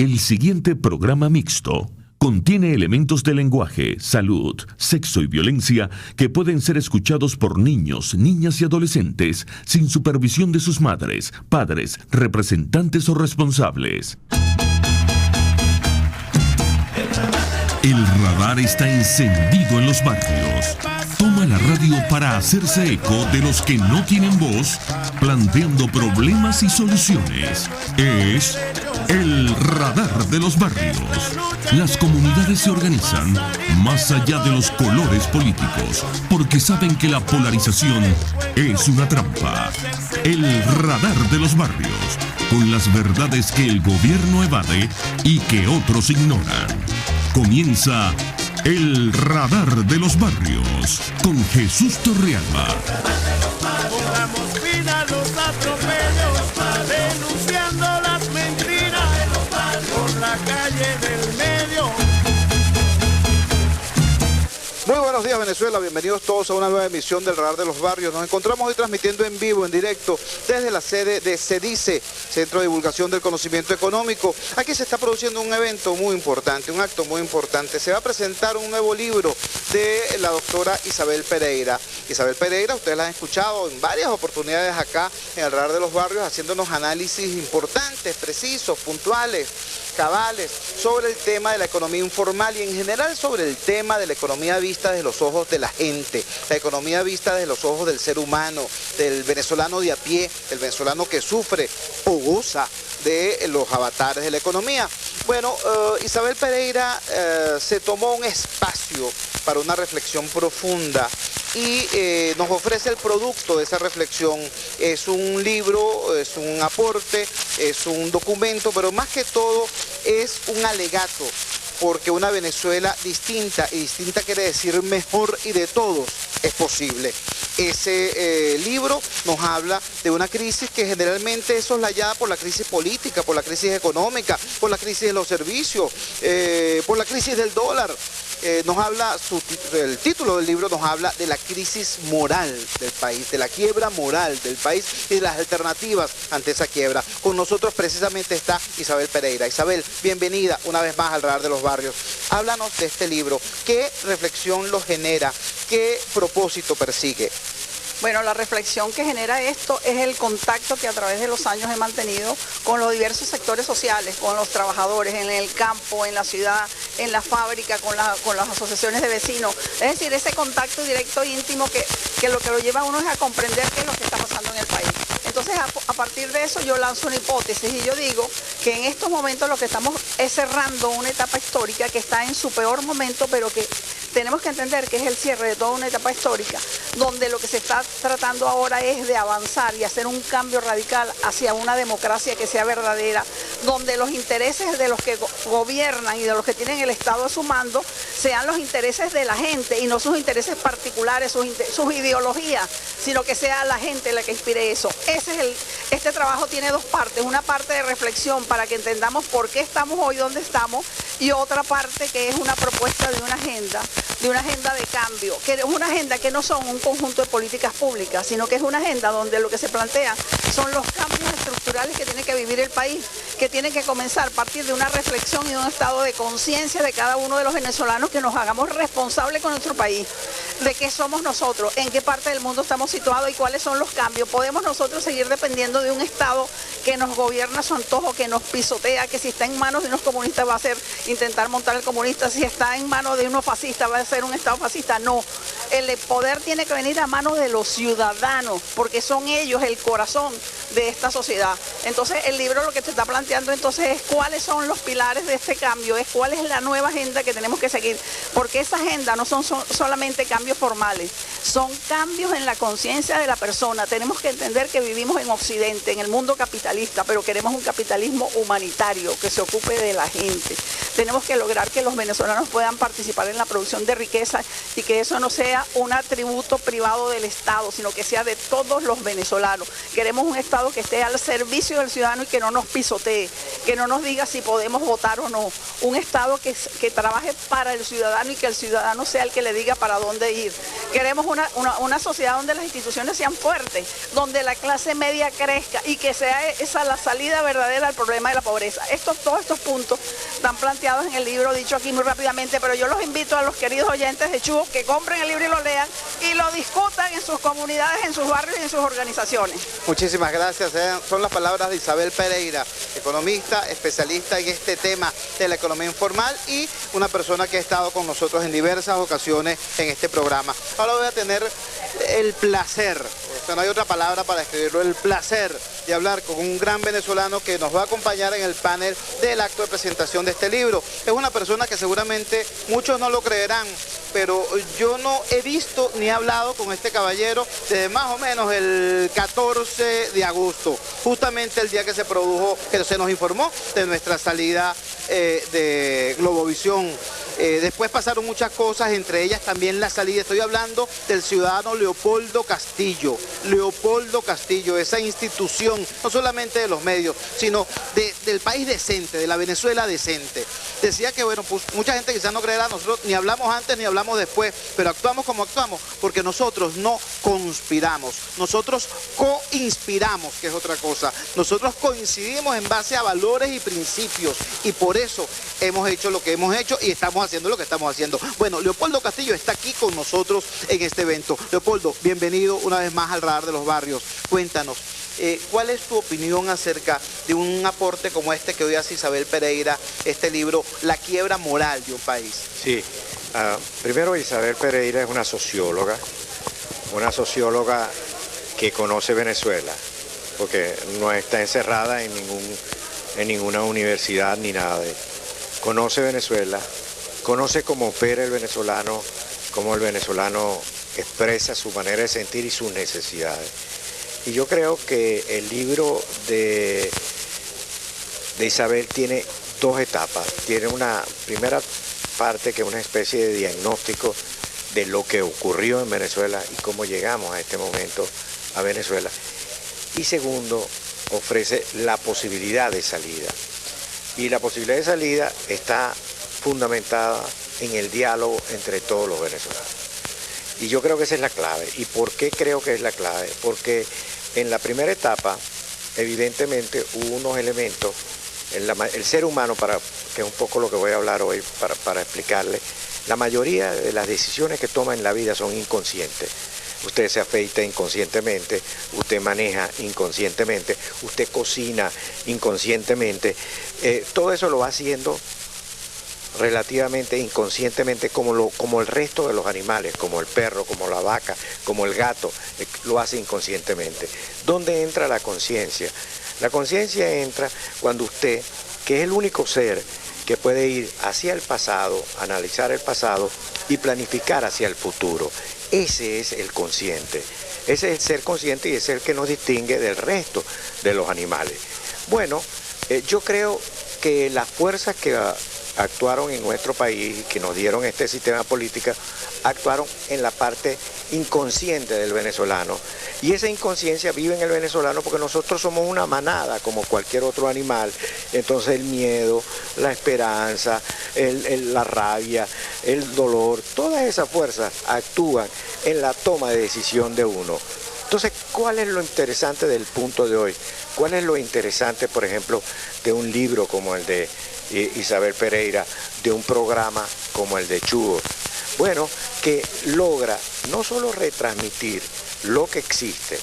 El siguiente programa mixto contiene elementos de lenguaje, salud, sexo y violencia que pueden ser escuchados por niños, niñas y adolescentes sin supervisión de sus madres, padres, representantes o responsables. El radar está encendido en los barrios. Toma la radio para hacerse eco de los que no tienen voz, planteando problemas y soluciones. Es el radar de los barrios. Las comunidades se organizan más allá de los colores políticos, porque saben que la polarización es una trampa. El radar de los barrios, con las verdades que el gobierno evade y que otros ignoran. Comienza el radar de los barrios con Jesús Torrealba. Pongamos fin a los atropellos, denunciando las mentiras por la calle del medio. Muy buenos días, Venezuela, bienvenidos todos a una nueva emisión del Radar de los Barrios. Nos encontramos hoy transmitiendo en vivo, en directo, desde la sede de CEDICE, Centro de Divulgación del Conocimiento Económico. Aquí se está produciendo un evento muy importante, un acto muy importante. Se va a presentar un nuevo libro de la doctora Isabel Pereira. Isabel Pereira, ustedes la han escuchado en varias oportunidades acá en el Radar de los Barrios, haciéndonos análisis importantes, precisos, puntuales, cabales, sobre el tema de la economía informal y en general sobre el tema de la economía vista desde los ojos de la gente, la economía vista desde los ojos del ser humano, del venezolano de a pie, del venezolano que sufre o goza de los avatares de la economía. Bueno, Isabel Pereira se tomó un espacio para una reflexión profunda y nos ofrece el producto de esa reflexión. Es un libro, es un aporte, es un documento, pero más que todo es un alegato, porque una Venezuela distinta, y distinta quiere decir mejor y de todos, es posible. Ese libro nos habla de una crisis que generalmente es soslayada por la crisis política, por la crisis económica, por la crisis de los servicios, por la crisis del dólar. Nos habla, el título del libro nos habla de la crisis moral del país, de la quiebra moral del país y de las alternativas ante esa quiebra. Con nosotros precisamente está Isabel Pereira. Isabel, bienvenida una vez más al Radar de los Barrios. Háblanos de este libro. ¿Qué reflexión lo genera? ¿Qué propósito persigue? Bueno, la reflexión que genera esto es el contacto que a través de los años he mantenido con los diversos sectores sociales, con los trabajadores en el campo, en la ciudad, en la fábrica, con las asociaciones de vecinos. Es decir, ese contacto directo e íntimo que lo lleva a uno es a comprender qué es lo que está pasando en el país. Entonces, a partir de eso yo lanzo una hipótesis y yo digo que en estos momentos lo que estamos es cerrando una etapa histórica que está en su peor momento, pero que tenemos que entender que es el cierre de toda una etapa histórica, donde lo que se está tratando ahora es de avanzar y hacer un cambio radical hacia una democracia que sea verdadera, donde los intereses de los que gobiernan y de los que tienen el Estado a su mando sean los intereses de la gente y no sus intereses particulares, sus ideologías, sino que sea la gente la que inspire eso. Este trabajo tiene dos partes, una parte de reflexión para que entendamos por qué estamos hoy donde estamos y otra parte que es una propuesta de una agenda de cambio, que es una agenda que no son un conjunto de políticas públicas, sino que es una agenda donde lo que se plantea son los cambios estructurales que tiene que vivir el país, que tienen que comenzar a partir de una reflexión y de un estado de conciencia de cada uno de los venezolanos, que nos hagamos responsables con nuestro país, de qué somos nosotros, en qué parte del mundo estamos situados y cuáles son los cambios. ¿Podemos nosotros seguir dependiendo de un Estado que nos gobierna a su antojo, que nos pisotea, que si está en manos de unos comunistas va a ser intentar montar el comunista, si está en manos de unos fascistas va a ser un Estado fascista? No, el poder tiene que venir a manos de los ciudadanos, porque son ellos el corazón de esta sociedad. Entonces el libro lo que te está planteando entonces es cuáles son los pilares de este cambio, es cuál es la nueva agenda que tenemos que seguir, porque esa agenda no son solamente cambios formales, son cambios en la conciencia de la persona. Tenemos que entender que vivimos en Occidente, en el mundo capitalista, pero queremos un capitalismo humanitario que se ocupe de la gente, Tenemos que lograr que los venezolanos puedan participar en la producción de riqueza y que eso no sea un atributo privado del Estado, sino que sea de todos los venezolanos. Queremos un Estado que esté al servicio del ciudadano y que no nos pisotee, que no nos diga si podemos votar o no. Un Estado que trabaje para el ciudadano y que el ciudadano sea el que le diga para dónde ir. Queremos una sociedad donde las instituciones sean fuertes, donde la clase media crezca y que sea esa la salida verdadera al problema de la pobreza. Todos estos puntos están planteados en el libro, dicho aquí muy rápidamente, pero yo los invito a los queridos oyentes de Chugo que compren el libro y lo lean y lo discutan en sus comunidades, en sus barrios y en sus organizaciones. Muchísimas gracias. Son las palabras de Isabel Pereira, economista, especialista en este tema de la economía informal y una persona que ha estado con nosotros en diversas ocasiones en este programa. Ahora voy a tener el placer, o sea, no hay otra palabra para describirlo, el placer de hablar con un gran venezolano que nos va a acompañar en el panel del acto de presentación de este libro. Es una persona que seguramente muchos no lo creerán, pero yo no he visto ni he hablado con este caballero desde más o menos el 14 de agosto, justamente el día que se produjo, que se nos informó de nuestra salida de Globovisión. Después pasaron muchas cosas, entre ellas también la salida. Estoy hablando del ciudadano Leopoldo Castillo. Leopoldo Castillo, esa institución, no solamente de los medios, sino del país decente, de la Venezuela decente. Decía que, bueno, pues mucha gente quizás no creerá, nosotros ni hablamos antes ni hablamos después, pero actuamos como actuamos, porque nosotros no conspiramos, nosotros co-inspiramos, que es otra cosa. Nosotros coincidimos en base a valores y principios, y por eso hemos hecho lo que hemos hecho y estamos haciendo lo que estamos haciendo. Bueno, Leopoldo Castillo está aquí con nosotros en este evento. Leopoldo, bienvenido una vez más al Radar de los Barrios. Cuéntanos, ¿cuál es tu opinión acerca de un aporte como este que hoy hace Isabel Pereira, este libro, La quiebra moral de un país? Sí, primero Isabel Pereira es una socióloga que conoce Venezuela, porque no está encerrada en ninguna universidad ni nada de eso. Conoce Venezuela, conoce cómo opera el venezolano, cómo el venezolano expresa su manera de sentir y sus necesidades. Y yo creo que el libro de Isabel tiene dos etapas. Tiene una primera parte que es una especie de diagnóstico de lo que ocurrió en Venezuela y cómo llegamos a este momento a Venezuela. Y segundo, ofrece la posibilidad de salida. Y la posibilidad de salida está fundamentada en el diálogo entre todos los venezolanos. Y yo creo que esa es la clave. ¿Y por qué creo que es la clave? Porque en la primera etapa, evidentemente, hubo unos elementos, el ser humano, que es un poco lo que voy a hablar hoy para explicarle, la mayoría de las decisiones que toma en la vida son inconscientes. Usted se afeita inconscientemente, usted maneja inconscientemente, usted cocina inconscientemente. Todo eso lo va haciendo relativamente inconscientemente como el resto de los animales, como el perro, como la vaca, como el gato, lo hace inconscientemente. ¿Dónde entra la conciencia? La conciencia entra cuando usted, que es el único ser que puede ir hacia el pasado, analizar el pasado y planificar hacia el futuro. Ese es el consciente, ese es el ser consciente y es el que nos distingue del resto de los animales. Bueno, yo creo que las fuerzas que actuaron en nuestro país y que nos dieron este sistema político, actuaron en la parte inconsciente del venezolano. Y esa inconsciencia vive en el venezolano porque nosotros somos una manada como cualquier otro animal. Entonces el miedo, la esperanza, la rabia, el dolor, todas esas fuerzas actúan en la toma de decisión de uno. Entonces, ¿cuál es lo interesante del punto de hoy? ¿Cuál es lo interesante, por ejemplo, de un libro como el de Isabel Pereira, de un programa como el de Chugo? Bueno, que logra no solo retransmitir lo que existe,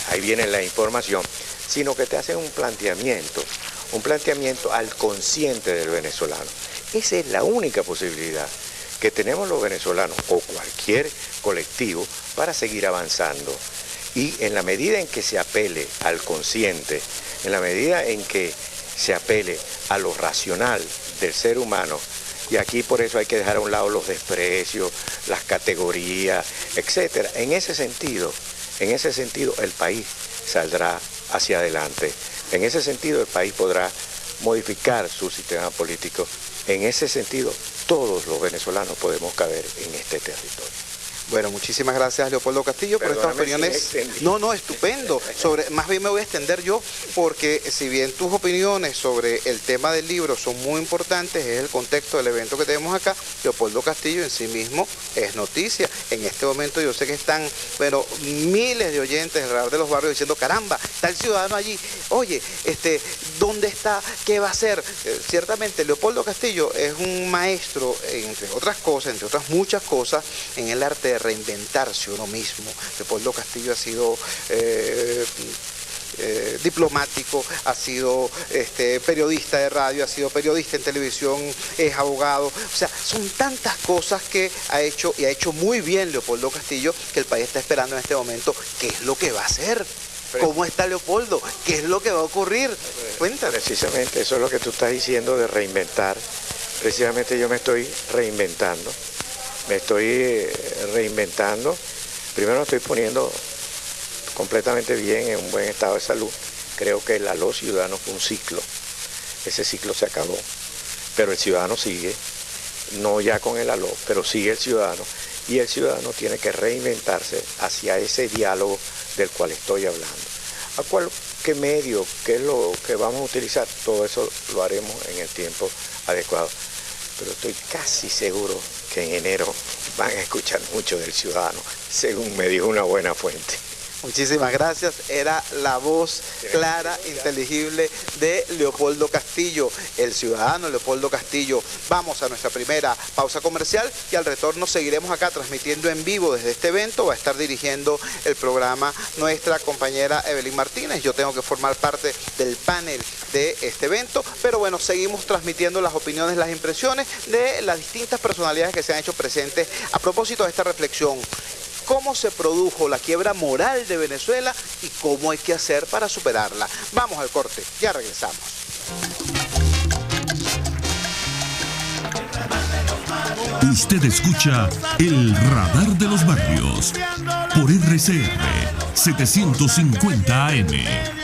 ahí viene la información, sino que te hace un planteamiento al consciente del venezolano. Esa es la única posibilidad que tenemos los venezolanos o cualquier colectivo para seguir avanzando. Y en la medida en que se apele al consciente, en la medida en que se apele a lo racional del ser humano, y aquí por eso hay que dejar a un lado los desprecios, las categorías, etcétera. En ese sentido, el país saldrá hacia adelante. En ese sentido, el país podrá modificar su sistema político. En ese sentido, todos los venezolanos podemos caber en este territorio. Bueno, muchísimas gracias, Leopoldo Castillo, por estas opiniones. No, estupendo. Más bien me voy a extender yo, porque si bien tus opiniones sobre el tema del libro son muy importantes, es el contexto del evento que tenemos acá. Leopoldo Castillo en sí mismo es noticia. En este momento yo sé que están, miles de oyentes del Radar de los Barrios diciendo, caramba, está el ciudadano allí. Oye, ¿dónde está? ¿Qué va a hacer? Ciertamente, Leopoldo Castillo es un maestro, entre otras cosas, entre otras muchas cosas, en el arte de reinventarse uno mismo. Leopoldo Castillo ha sido diplomático, ha sido periodista de radio, ha sido periodista en televisión, es abogado. O sea, son tantas cosas que ha hecho, y ha hecho muy bien Leopoldo Castillo, que el país está esperando en este momento qué es lo que va a hacer. ¿Cómo está Leopoldo? ¿Qué es lo que va a ocurrir? Cuéntame. Precisamente eso es lo que tú estás diciendo de reinventar. Precisamente yo me estoy reinventando. Primero me estoy poniendo completamente bien, en un buen estado de salud. Creo que el Aló Ciudadano fue un ciclo. Ese ciclo se acabó, pero el ciudadano sigue, no ya con el Aló, pero sigue el ciudadano, y el ciudadano tiene que reinventarse hacia ese diálogo del cual estoy hablando. ¿Qué medio? ¿Qué es lo que vamos a utilizar? Todo eso lo haremos en el tiempo adecuado. Pero estoy casi seguro que en enero van a escuchar mucho del ciudadano, según me dijo una buena fuente. Muchísimas gracias. Era la voz clara, inteligible de Leopoldo Castillo, el ciudadano Leopoldo Castillo. Vamos a nuestra primera pausa comercial y al retorno seguiremos acá transmitiendo en vivo desde este evento. Va a estar dirigiendo el programa nuestra compañera Evelyn Martínez. Yo tengo que formar parte del panel de este evento, pero bueno, seguimos transmitiendo las opiniones, las impresiones de las distintas personalidades que se han hecho presentes a propósito de esta reflexión. Cómo se produjo la quiebra moral de Venezuela y cómo hay que hacer para superarla. Vamos al corte, ya regresamos. Usted escucha El Radar de los Barrios por RCR 750 AM.